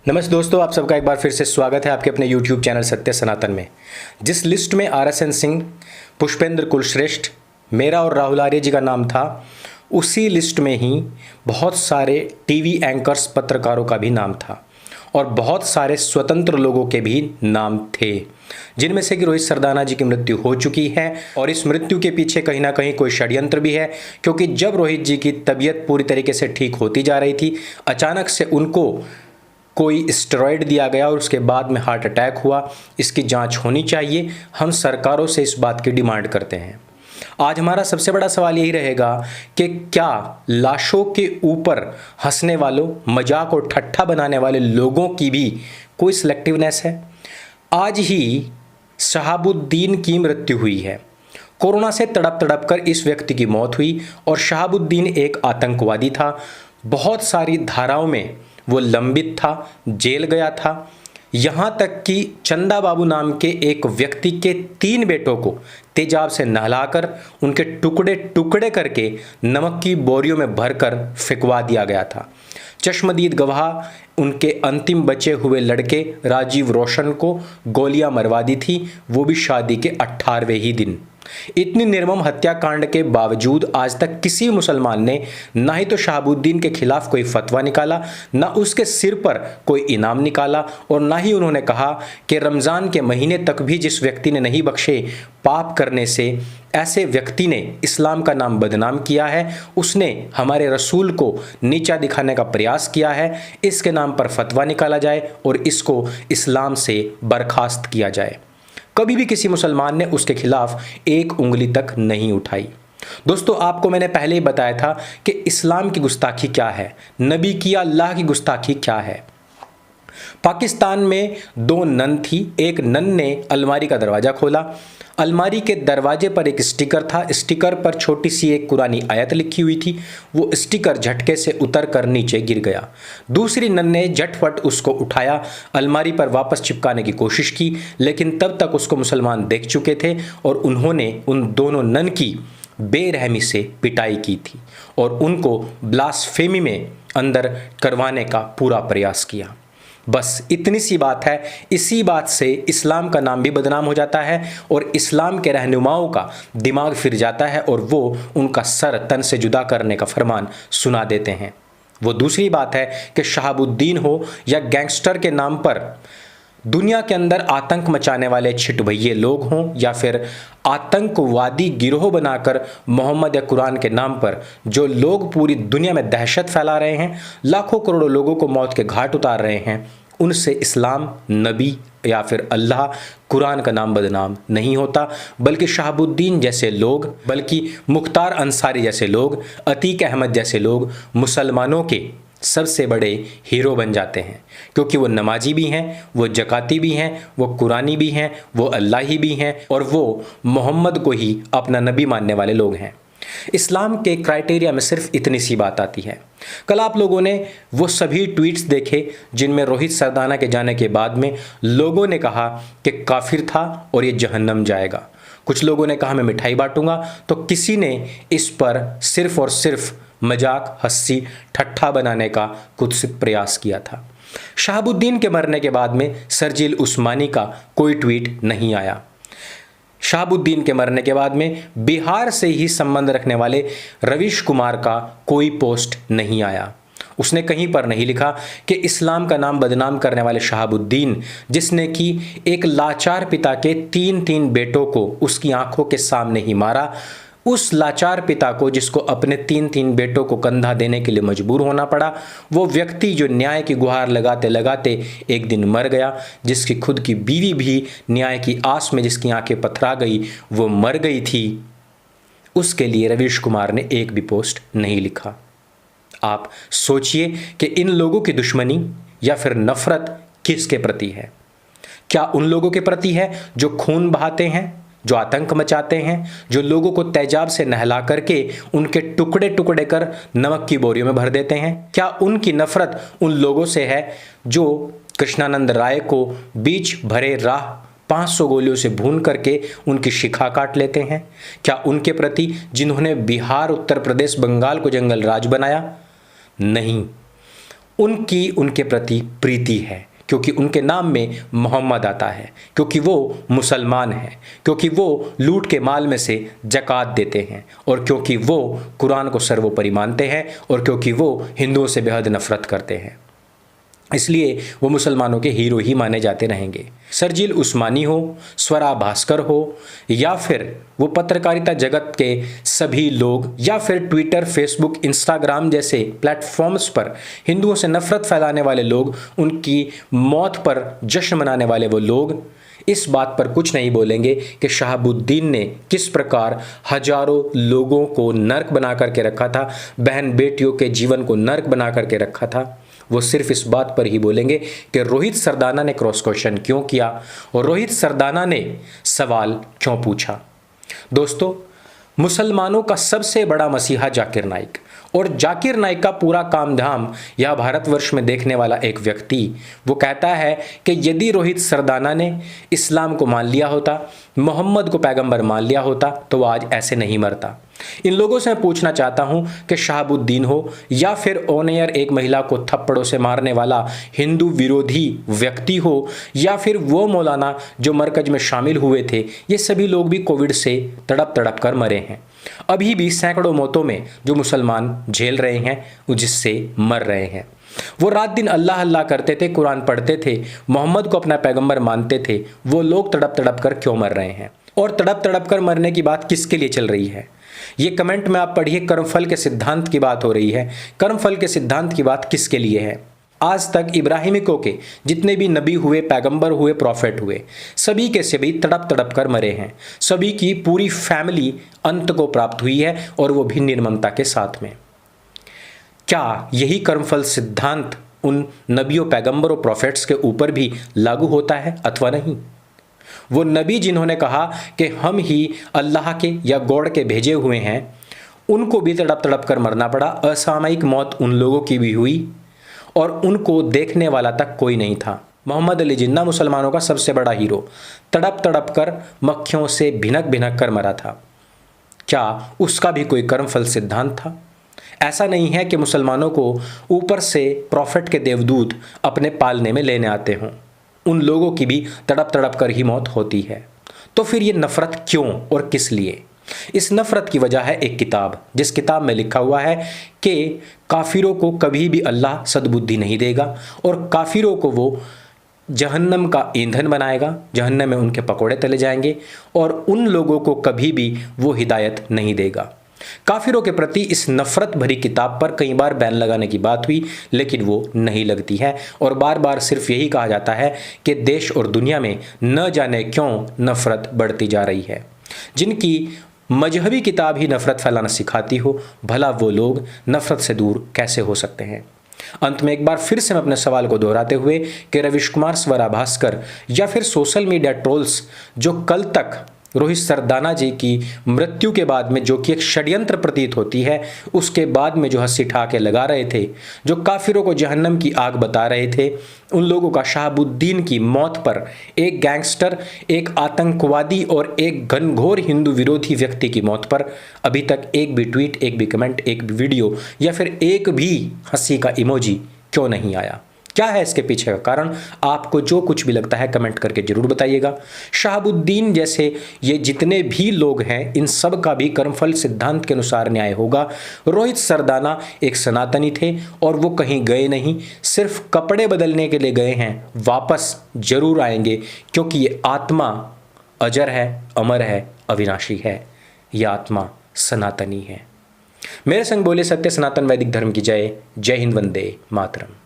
नमस्ते दोस्तों, आप सबका एक बार फिर से स्वागत है आपके अपने YouTube चैनल सत्य सनातन में। जिस लिस्ट में RSN सिंह, पुष्पेंद्र कुलश्रेष्ठ, मेरा और राहुल आर्य जी का नाम था, उसी लिस्ट में ही बहुत सारे टीवी एंकर्स, पत्रकारों का भी नाम था और बहुत सारे स्वतंत्र लोगों के भी नाम थे, जिनमें से कि रोहित सरदाना जी की मृत्यु हो चुकी है। और इस मृत्यु के पीछे कहीं ना कहीं कोई षड्यंत्र भी है, क्योंकि जब रोहित जी की तबीयत पूरी तरीके से ठीक होती जा रही थी, अचानक से उनको कोई स्टेरॉयड दिया गया और उसके बाद में हार्ट अटैक हुआ। इसकी जांच होनी चाहिए। हम सरकारों से इस बात की डिमांड करते हैं। आज हमारा सबसे बड़ा सवाल यही रहेगा कि क्या लाशों के ऊपर हंसने वालों, मजाक और ठट्ठा बनाने वाले लोगों की भी कोई सिलेक्टिवनेस है? आज ही शहाबुद्दीन की मृत्यु हुई है। कोरोना से तड़प तड़प कर इस व्यक्ति की मौत हुई और शहाबुद्दीन एक आतंकवादी था। बहुत सारी धाराओं में वो लंबित था, जेल गया था। यहाँ तक कि चंदा बाबू नाम के एक व्यक्ति के 3 बेटों को तेजाब से नहलाकर उनके टुकड़े टुकड़े करके नमक की बोरियों में भरकर फेंकवा दिया गया था। चश्मदीद गवाह उनके अंतिम बचे हुए लड़के राजीव रोशन को गोलियां मरवा दी थी, वो भी शादी के 18वें ही दिन। इतनी निर्मम हत्याकांड के बावजूद आज तक किसी मुसलमान ने ना ही तो शहाबुद्दीन के खिलाफ कोई फतवा निकाला, ना उसके सिर पर कोई इनाम निकाला, और ना ही उन्होंने कहा कि रमज़ान के महीने तक भी जिस व्यक्ति ने नहीं बख्शे पाप करने से, ऐसे व्यक्ति ने इस्लाम का नाम बदनाम किया है, उसने हमारे रसूल को नीचा दिखाने का प्रयास किया है, इसके नाम पर फतवा निकाला जाए और इसको इस्लाम से बर्खास्त किया जाए। कभी भी किसी मुसलमान ने उसके खिलाफ एक उंगली तक नहीं उठाई। दोस्तों, आपको मैंने पहले ही बताया था कि इस्लाम की गुस्ताखी क्या है, नबी की या अल्लाह की गुस्ताखी क्या है। पाकिस्तान में 2 नन थी। एक नन ने अलमारी का दरवाज़ा खोला। अलमारी के दरवाजे पर एक स्टिकर था। स्टिकर पर छोटी सी एक कुरानी आयत लिखी हुई थी। वो स्टिकर झटके से उतर कर नीचे गिर गया। दूसरी नन ने झटपट उसको उठाया, अलमारी पर वापस चिपकाने की कोशिश की, लेकिन तब तक उसको मुसलमान देख चुके थे और उन्होंने उन दोनों नन की बेरहमी से पिटाई की थी और उनको ब्लास्फेमी में अंदर करवाने का पूरा प्रयास किया। बस इतनी सी बात है। इसी बात से इस्लाम का नाम भी बदनाम हो जाता है और इस्लाम के रहनुमाओं का दिमाग फिर जाता है और वो उनका सर तन से जुदा करने का फरमान सुना देते हैं। वो दूसरी बात है कि शहाबुद्दीन हो या गैंगस्टर के नाम पर दुनिया के अंदर आतंक मचाने वाले छिटभैये लोग हों या फिर आतंकवादी गिरोह बनाकर मोहम्मद या कुरान के नाम पर जो लोग पूरी दुनिया में दहशत फैला रहे हैं, लाखों करोड़ों लोगों को मौत के घाट उतार रहे हैं, उनसे इस्लाम, नबी या फिर अल्लाह, कुरान का नाम बदनाम नहीं होता, बल्कि शहाबुद्दीन जैसे लोग, बल्कि मुख्तार अंसारी जैसे लोग, अतीक अहमद जैसे लोग मुसलमानों के सबसे बड़े हीरो बन जाते हैं, क्योंकि वो नमाजी भी हैं, वो जकाती भी हैं, वो कुरानी भी हैं, वो अल्लाही भी हैं और वो मोहम्मद को ही अपना नबी मानने वाले लोग हैं। इस्लाम के क्राइटेरिया में सिर्फ इतनी सी बात आती है। कल आप लोगों ने वो सभी ट्वीट्स देखे जिनमें रोहित सरदाना के जाने के बाद में लोगों ने कहा कि काफिर था और ये जहन्नम जाएगा। कुछ लोगों ने कहा मैं मिठाई बांटूंगा, तो किसी ने इस पर सिर्फ और सिर्फ मजाक, हंसी, ठट्ठा बनाने का कुत्सित प्रयास किया था। शहाबुद्दीन के मरने के बाद में शर्जील उस्मानी का कोई ट्वीट नहीं आया। शहाबुद्दीन के मरने के बाद में बिहार से ही संबंध रखने वाले रवीश कुमार का कोई पोस्ट नहीं आया। उसने कहीं पर नहीं लिखा कि इस्लाम का नाम बदनाम करने वाले शहाबुद्दीन, जिसने कि एक लाचार पिता के 3 बेटों को उसकी आंखों के सामने ही मारा, उस लाचार पिता को जिसको अपने 3 बेटों को कंधा देने के लिए मजबूर होना पड़ा, वो व्यक्ति जो न्याय की गुहार लगाते लगाते एक दिन मर गया, जिसकी खुद की बीवी भी न्याय की आस में जिसकी आंखें पथरा गई, वो मर गई थी, उसके लिए रवीश कुमार ने एक भी पोस्ट नहीं लिखा। आप सोचिए कि इन लोगों की दुश्मनी या फिर नफरत किसके प्रति है? क्या उन लोगों के प्रति है जो खून बहाते हैं, जो आतंक मचाते हैं, जो लोगों को तेजाब से नहला करके उनके टुकड़े टुकड़े कर नमक की बोरियों में भर देते हैं? क्या उनकी नफरत उन लोगों से है जो कृष्णानंद राय को बीच भरे राह 500 गोलियों से भून करके उनकी शिखा काट लेते हैं? क्या उनके प्रति जिन्होंने बिहार, उत्तर प्रदेश, बंगाल को जंगल राज बनाया? नहीं। उनकी उनके प्रति प्रीति है, क्योंकि उनके नाम में मोहम्मद आता है, क्योंकि वो मुसलमान हैं, क्योंकि वो लूट के माल में से ज़कात देते हैं, और क्योंकि वो कुरान को सर्वोपरि मानते हैं, और क्योंकि वो हिंदुओं से बेहद नफरत करते हैं। इसलिए वो मुसलमानों के हीरो ही माने जाते रहेंगे। शर्जील उस्मानी हो, स्वरा भास्कर हो, या फिर वो पत्रकारिता जगत के सभी लोग, या फिर ट्विटर, फेसबुक, इंस्टाग्राम जैसे प्लेटफॉर्म्स पर हिंदुओं से नफरत फैलाने वाले लोग, उनकी मौत पर जश्न मनाने वाले वो लोग इस बात पर कुछ नहीं बोलेंगे कि शहाबुद्दीन ने किस प्रकार हजारों लोगों को नर्क बना करके रखा था, बहन बेटियों के जीवन को नर्क बना करके रखा था। वो सिर्फ इस बात पर ही बोलेंगे कि रोहित सरदाना ने क्रॉस क्वेश्चन क्यों किया और रोहित सरदाना ने सवाल क्यों पूछा। दोस्तों, मुसलमानों का सबसे बड़ा मसीहा जाकिर नाइक, और जाकिर नाइक का पूरा काम धाम यह भारतवर्ष में देखने वाला एक व्यक्ति, वो कहता है कि यदि रोहित सरदाना ने इस्लाम को मान लिया होता, मोहम्मद को पैगंबर मान लिया होता, तो वो आज ऐसे नहीं मरता। इन लोगों से मैं पूछना चाहता हूं कि शहाबुद्दीन हो या फिर ऑन एयर एक महिला को थप्पड़ों से मारने वाला हिंदू विरोधी व्यक्ति हो, या फिर वो मौलाना जो मरकज में शामिल हुए थे, ये सभी लोग भी कोविड से तड़प तड़प कर मरे हैं। अभी भी सैकड़ों मौतों में जो मुसलमान झेल रहे हैं, वो जिससे मर रहे हैं। वो रात दिन अल्लाह अल्लाह करते थे, कुरान पढ़ते थे, मोहम्मद को अपना पैगंबर मानते थे, वो लोग तड़प तड़प कर क्यों मर रहे हैं? और तड़प तड़प कर मरने की बात किसके लिए चल रही है? ये कमेंट में आप पढ़िए। कर्मफल के सिद्धांत की बात हो रही है। कर्मफल के सिद्धांत की बात किसके लिए है? आज तक इब्राहिमिकों के जितने भी नबी हुए, पैगंबर हुए, प्रॉफिट हुए, सभी के सभी तड़प तड़प कर मरे हैं। सभी की पूरी फैमिली अंत को प्राप्त हुई है, और वो भी निर्ममता के साथ में। क्या यही कर्मफल सिद्धांत उन नबियों, पैगंबरों, प्रॉफिट्स के ऊपर भी लागू होता है अथवा नहीं? वो नबी जिन्होंने कहा कि हम ही अल्लाह के या गॉड के भेजे हुए हैं, उनको भी तड़प तड़प कर मरना पड़ा। असामयिक मौत उन लोगों की भी हुई, और उनको देखने वाला तक कोई नहीं था। मोहम्मद अली जिन्ना मुसलमानों का सबसे बड़ा हीरो, तड़प तड़प कर मक्खियों से भिनक भिनक कर मरा था। क्या उसका भी कोई कर्मफल सिद्धांत था? ऐसा नहीं है कि मुसलमानों को ऊपर से प्रॉफिट के देवदूत अपने पालने में लेने आते हों। उन लोगों की भी तड़प तड़प कर ही मौत होती है। तो फिर ये नफरत क्यों और किस लिए? इस नफरत की वजह है एक किताब, जिस किताब में लिखा हुआ है कि काफिरों को कभी भी अल्लाह सद्बुद्धि नहीं देगा, और काफिरों को वो जहन्नम का ईंधन बनाएगा, जहन्नम में उनके पकोड़े तले जाएंगे, और उन लोगों को कभी भी वो हिदायत नहीं देगा। काफिरों के प्रति इस नफरत भरी किताब पर कई बार बैन लगाने की बात हुई, लेकिन वो नहीं लगती है, और बार बार सिर्फ यही कहा जाता है कि देश और दुनिया में न जाने क्यों नफरत बढ़ती जा रही है। जिनकी मजहबी किताब ही नफरत फैलाना सिखाती हो, भला वो लोग नफरत से दूर कैसे हो सकते हैं? अंत में एक बार फिर से मैं अपने सवाल को दोहराते हुए कि रविश कुमार, स्वरा भास्कर, या फिर सोशल मीडिया ट्रोल्स जो कल तक रोहित सरदाना जी की मृत्यु के बाद में, जो कि एक षड्यंत्र प्रतीत होती है, उसके बाद में जो हंसी ठाके लगा रहे थे, जो काफिरों को जहन्नम की आग बता रहे थे, उन लोगों का शहाबुद्दीन की मौत पर, एक गैंगस्टर, एक आतंकवादी और एक घनघोर हिंदू विरोधी व्यक्ति की मौत पर अभी तक एक भी ट्वीट, एक भी कमेंट, एक भी वीडियो या फिर एक भी हंसी का इमोजी क्यों नहीं आया? क्या है इसके पीछे का कारण? आपको जो कुछ भी लगता है कमेंट करके जरूर बताइएगा। शहाबुद्दीन जैसे ये जितने भी लोग हैं, इन सब का भी कर्मफल सिद्धांत के अनुसार न्याय होगा। रोहित सरदाना एक सनातनी थे, और वो कहीं गए नहीं, सिर्फ कपड़े बदलने के लिए गए हैं। वापस जरूर आएंगे, क्योंकि ये आत्मा अजर है, अमर है, अविनाशी है। यह आत्मा सनातनी है। मेरे संग बोले सत्य सनातन वैदिक धर्म की जय। जय हिंद, वंदे मातरम।